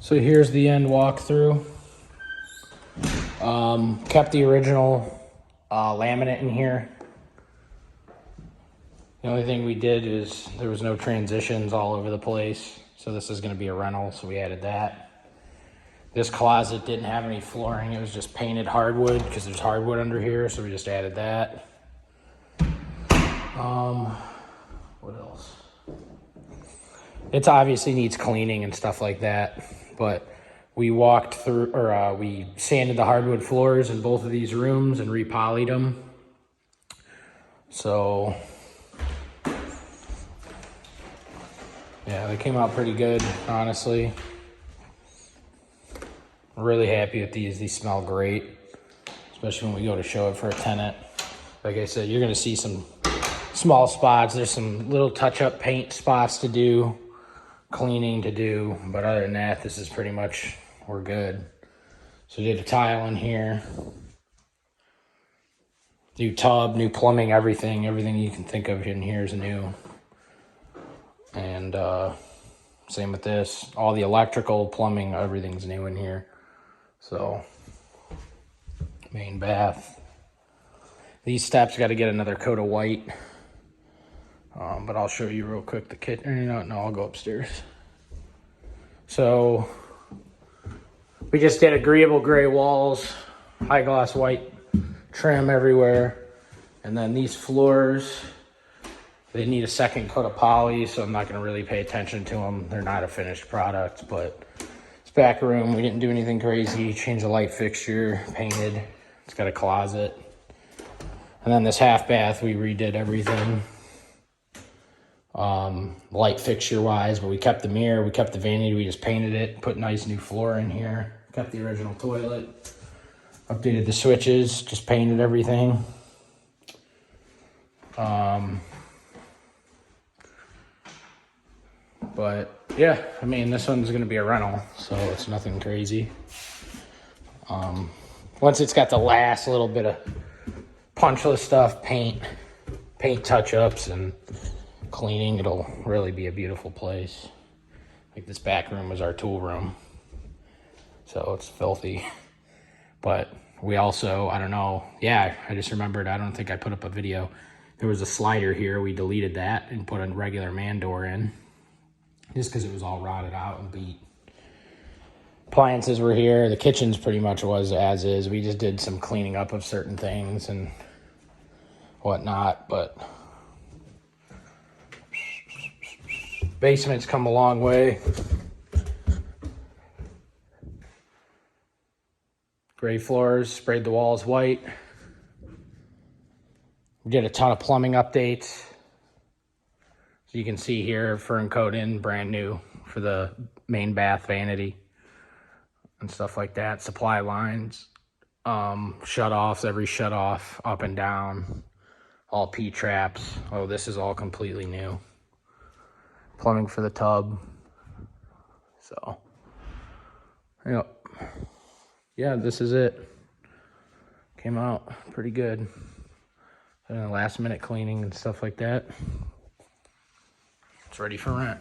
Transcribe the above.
So here's the end walkthrough. Kept the original laminate in here. The only thing we did is there was no transitions all over the place. So this is going to be a rental, so we added that. This closet didn't have any flooring. It was just painted hardwood because there's hardwood under here, so we just added that. What else? It obviously needs cleaning and stuff like that, but we walked through, or we sanded the hardwood floors in both of these rooms and repolyed them. So yeah, they came out pretty good, honestly. I'm really happy with these. These smell great, especially when we go to show it for a tenant. Like I said, you're gonna see some small spots. There's some little touch-up paint spots to do, cleaning to do, but other than that, this is pretty much, we're good. So did a tile in here. New tub, new plumbing, everything you can think of in here is new. And same with this. All the electrical, plumbing, everything's new in here. So, main bath. These steps got to get another coat of white. But I'll show you real quick the kitchen. No, I'll go upstairs. So, we just did agreeable gray walls, high gloss white trim everywhere. And then these floors, they need a second coat of poly, so I'm not going to really pay attention to them. They're not a finished product, but this back room, we didn't do anything crazy. Changed the light fixture, painted. It's got a closet. And then this half bath, we redid everything. Light fixture wise, but we kept the mirror, we kept the vanity, we just painted it, put nice new floor in here, kept the original toilet, updated the switches, just painted everything. But yeah, I mean, this one's gonna be a rental, so it's nothing crazy. Once it's got the last little bit of punch list stuff, paint touch-ups and cleaning, it'll really be a beautiful place. Like this back room was our tool room, so it's filthy. But we also, I don't know, yeah, I just remembered, I don't think I put up a video. There was a slider here, we deleted that and put a regular man door in, just because it was all rotted out and beat. Appliances were here, the kitchen's pretty much was as is. We just did some cleaning up of certain things and whatnot, but basement's come a long way. Gray floors, sprayed the walls white. We did a ton of plumbing updates. So you can see here, fern coat in, brand new for the main bath vanity and stuff like that. Supply lines, shut-offs, every shut-off up and down, all P-traps. Oh, this is all completely new. Plumbing for the tub. So, yep. Yeah, this is it. Came out pretty good. And last minute cleaning and stuff like that. It's ready for rent.